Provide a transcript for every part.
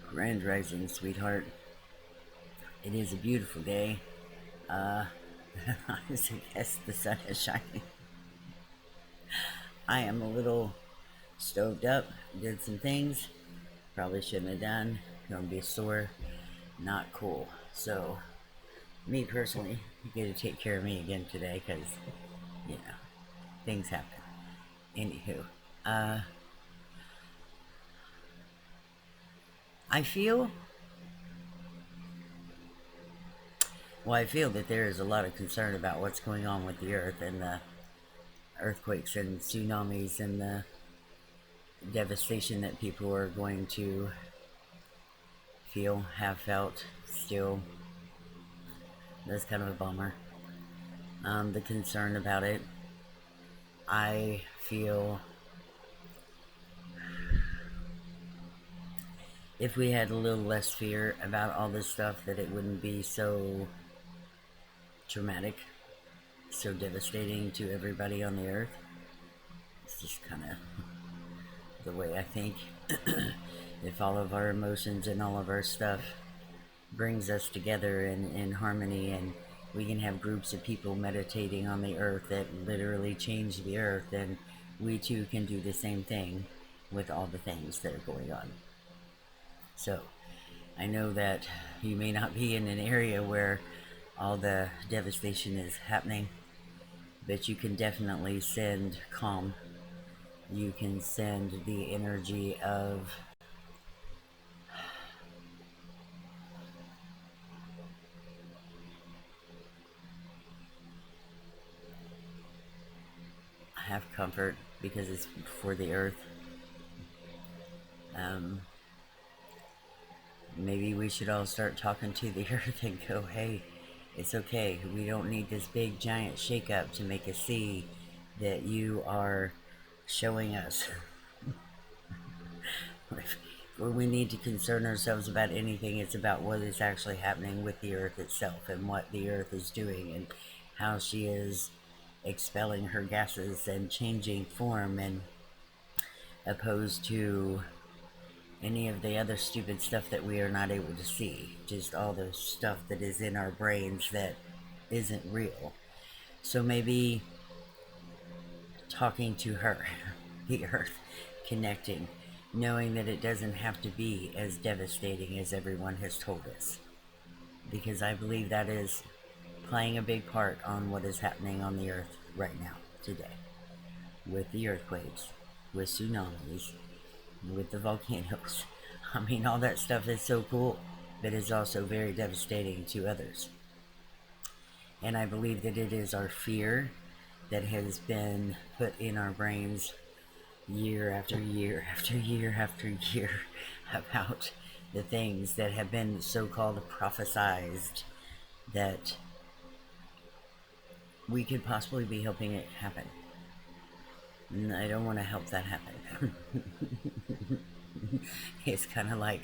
Grand Rising, sweetheart. It is a beautiful day. Uh, I guess the sun is shining. I am a little stoved up. Did some things probably shouldn't have done. Gonna be sore. Not cool. So, me personally, you get to take care of me again today because, you know, things happen. Anywho, uh, I feel, I feel that there is a lot of concern about what's going on with the earth and the earthquakes and tsunamis and the devastation that people are going to feel, have felt, still. That's kind of a bummer. The concern about it. I feel if we had a little less fear about all this stuff, that it wouldn't be so traumatic, so devastating to everybody on the earth. It's just kind of the way I think. If all of our emotions and all of our stuff brings us together in harmony, and we can have groups of people meditating on the earth that literally change the earth, and we too can do the same thing with all the things that are going on. So I know that you may not be in an area where all the devastation is happening, but you can definitely send calm. You can send the energy of have comfort because it's for the earth. Um, Maybe we should all start talking to the earth and go, hey, it's okay. We don't need this big giant shakeup to make us see that you are showing us. When we need to concern ourselves about anything, it's about what is actually happening with the earth itself and what the earth is doing and how she is expelling her gases and changing form, and opposed to any of the other stupid stuff that we are not able to see. Just all the stuff that is in our brains that isn't real. So maybe talking to her, the earth, connecting, knowing that it doesn't have to be as devastating as everyone has told us. Because I believe that is playing a big part on what is happening on the earth right now, today. With the earthquakes, with tsunamis, with the volcanoes. I mean, all that stuff is so cool, but is also very devastating to others. And I believe that it is our fear that has been put in our brains year after year after year after year about the things that have been so-called prophesized, that we could possibly be helping it happen. And I don't want to help that happen. It's kind of like,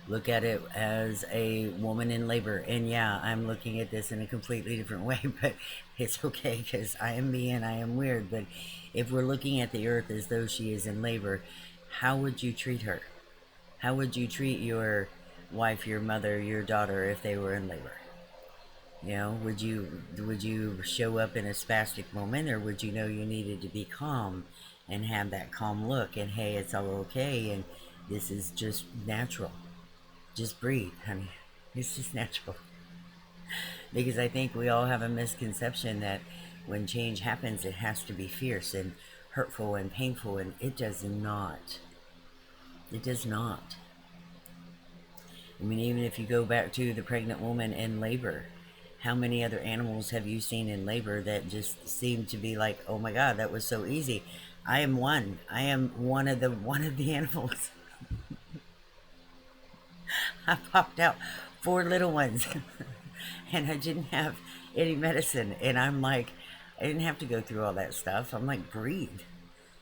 look at it as a woman in labor. And yeah, I'm looking at this in a completely different way, but it's okay because I am me and I am weird. But if we're looking at the earth as though she is in labor, how would you treat her? How would you treat your wife, your mother, your daughter if they were in labor? You know, would you show up in a spastic moment, or would you know you needed to be calm and have that calm look and, hey, it's all okay and this is just natural. Just breathe, honey. It's just natural. Because I think we all have a misconception that when change happens, it has to be fierce and hurtful and painful, and it does not. It does not. I mean, even if you go back to the pregnant woman in labor, how many other animals have you seen in labor that just seem to be like, oh my God, that was so easy? I am one. I am one of the animals. I popped out 4 little ones, and I didn't have any medicine. And I'm like, I didn't have to go through all that stuff. I'm like, breathe.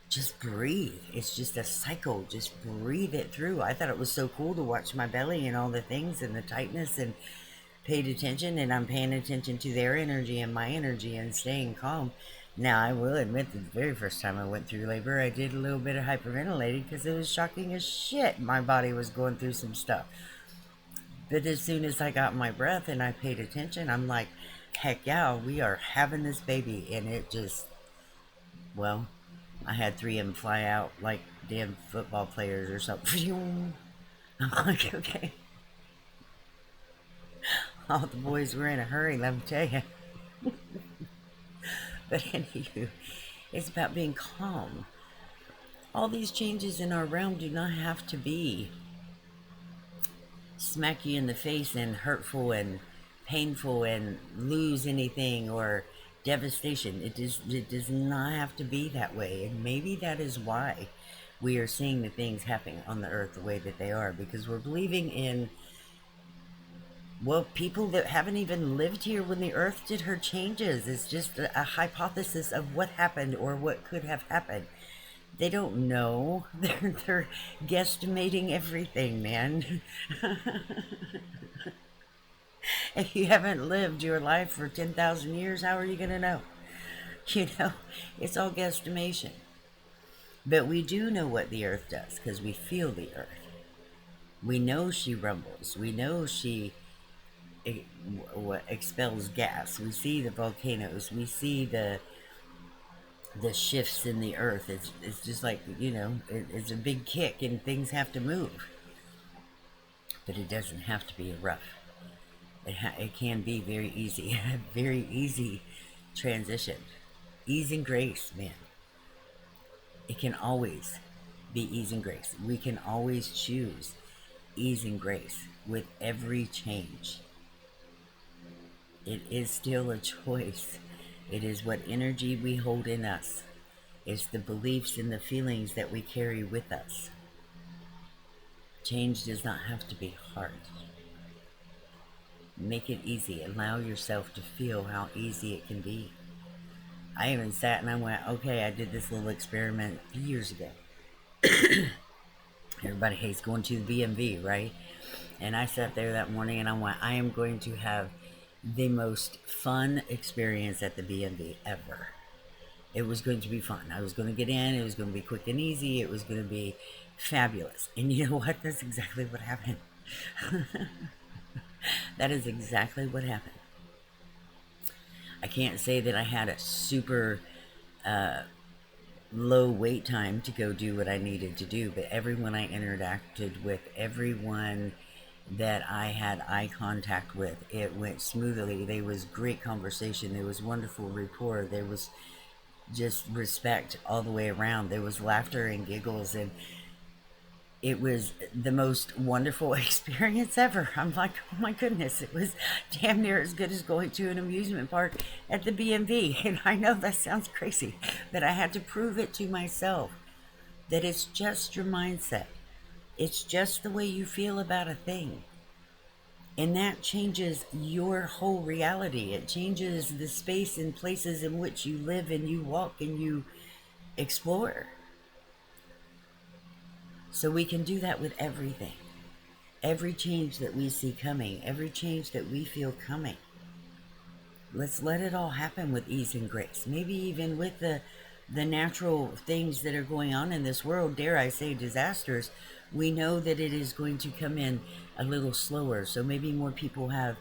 Just breathe. It's just a cycle. Just breathe it through. I thought it was so cool to watch my belly and all the things and the tightness, and paid attention, and I'm paying attention to their energy and my energy and staying calm. Now, I will admit that the very first time I went through labor, I did a little bit of hyperventilating because it was shocking as shit. My body was going through some stuff. But as soon as I got my breath and I paid attention, I'm like, heck yeah, we are having this baby. And it just, well, I had three of them fly out like damn football players or something. I'm like, okay. All the boys were in a hurry, let me tell you. But anywho, it's about being calm. All these changes in our realm do not have to be smack you in the face and hurtful and painful and lose anything or devastation. It does not have to be that way. And maybe that is why we are seeing the things happening on the earth the way that they are, because we're believing in, well, people that haven't even lived here when the earth did her changes. It's just a hypothesis of what happened or what could have happened. They don't know. They're guesstimating everything, man. If you haven't lived your life for 10,000 years, how are you going to know? You know, it's all guesstimation. But we do know what the earth does because we feel the earth. We know she rumbles. We know she expels gas. We see the volcanoes. We see the shifts in the earth. It's just like, it's a big kick and things have to move. But it doesn't have to be rough. It can be very easy. Very easy transition. Ease and grace, man. It can always be ease and grace. We can always choose ease and grace with every change. It is still a choice. It is what energy we hold in us. It's the beliefs and the feelings that we carry with us. Change does not have to be hard. Make it easy. Allow yourself to feel how easy it can be. I even sat and I went, okay, I did this little experiment years ago. Everybody hates going to the BMV, right? And I sat there that morning and I went, I am going to have the most fun experience at the BMV ever. It was going to be fun. I was going to get in. It was going to be quick and easy. It was going to be fabulous. And you know what? That's exactly what happened. That is exactly what happened. I can't say that I had a super low wait time to go do what I needed to do, but everyone I interacted with, everyone that I had eye contact with, it went smoothly. There was great conversation. There was wonderful rapport. There was just respect all the way around. There was laughter and giggles, and it was the most wonderful experience ever. I'm like, oh my goodness, it was damn near as good as going to an amusement park at the BMV. And I know that sounds crazy, but I had to prove it to myself that it's just your mindset. It's just the way you feel about a thing. And that changes your whole reality. It changes the space and places in which you live and you walk and you explore. So we can do that with everything. Every change that we see coming, every change that we feel coming. Let's let it all happen with ease and grace. Maybe even with the natural things that are going on in this world, dare I say disasters, we know that it is going to come in a little slower. So maybe more people have,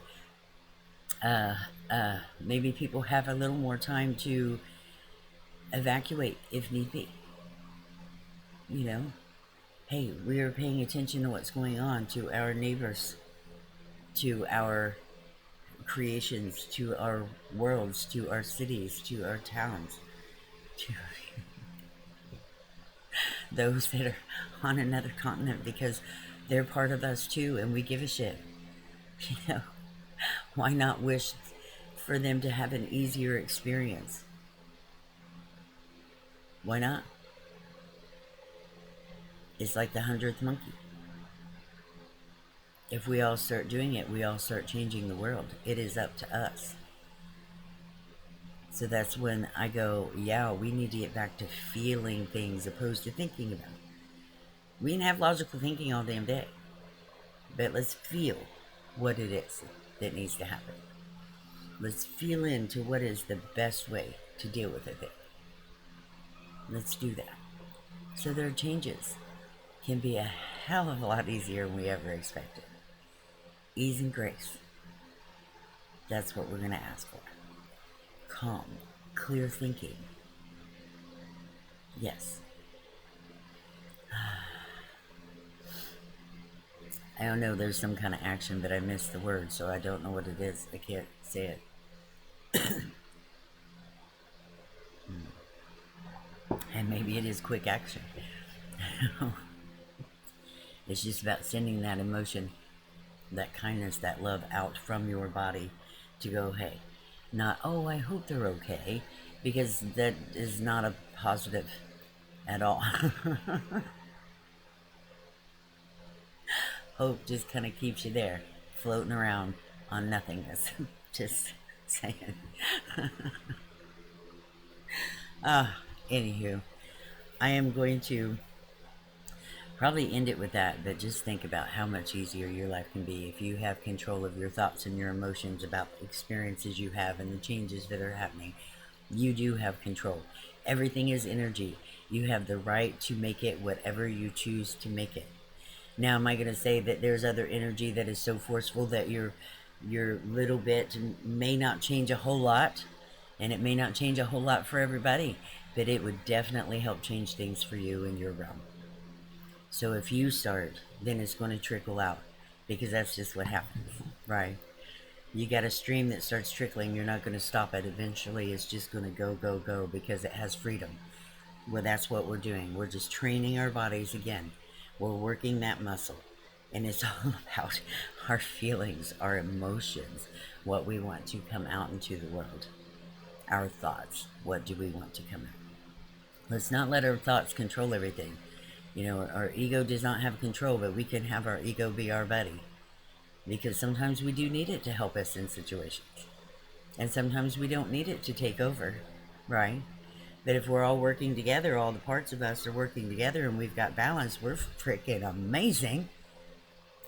maybe people have a little more time to evacuate if need be. You know, hey, we are paying attention to what's going on, to our neighbors, to our creations, to our worlds, to our cities, to our towns, to those that are on another continent, because they're part of us too, and we give a shit. You know, why not wish for them to have an easier experience? Why not? It's like the 100th monkey. If we all start doing it, we all start changing the world. It is up to us. So that's when I go, yeah, we need to get back to feeling things opposed to thinking about it. We can have logical thinking all damn day, but let's feel what it is that needs to happen. Let's feel into what is the best way to deal with it. Let's do that. So their changes can be a hell of a lot easier than we ever expected. Ease and grace. That's what we're going to ask for. Calm, clear thinking. Yes. I don't know, there's some kind of action, but I missed the word, so I don't know what it is. I can't say it. And maybe it is quick action. It's just about sending that emotion, that kindness, that love out from your body to go, hey, not, oh, I hope they're okay, because that is not a positive at all. Hope just kind of keeps you there, floating around on nothingness. Just saying. Anywho, I am going to probably end it with that, but just think about how much easier your life can be if you have control of your thoughts and your emotions about the experiences you have and the changes that are happening. You do have control. Everything is energy. You have the right to make it whatever you choose to make it. Now, am I going to say that there's other energy that is so forceful that your little bit may not change a whole lot, and it may not change a whole lot for everybody, but it would definitely help change things for you in your realm. So if you start, then it's going to trickle out, because that's just what happens, right? You got a stream that starts trickling, you're not going to stop it. Eventually, it's just going to go, go, go, because it has freedom. Well, that's what we're doing. We're just training our bodies again. We're working that muscle. And it's all about our feelings, our emotions, what we want to come out into the world. Our thoughts, what do we want to come out? Let's not let our thoughts control everything. You know, our ego does not have control, but we can have our ego be our buddy. Because sometimes we do need it to help us in situations. And sometimes we don't need it to take over, right? But if we're all working together, all the parts of us are working together and we've got balance, we're freaking amazing.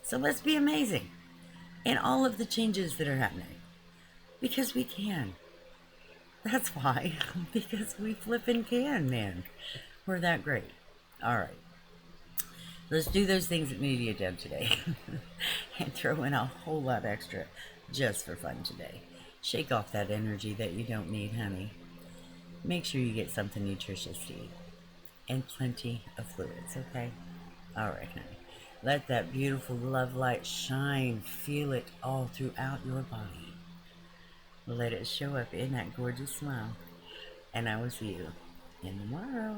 So let's be amazing in all of the changes that are happening. Because we can. That's why. Because we flippin' can, man. We're that great. All right. Let's do those things that need to get done today. And throw in a whole lot extra just for fun today. Shake off that energy that you don't need, honey. Make sure you get something nutritious to eat. And plenty of fluids, okay? All right, honey. Let that beautiful love light shine. Feel it all throughout your body. Let it show up in that gorgeous smile. And I will see you in tomorrow.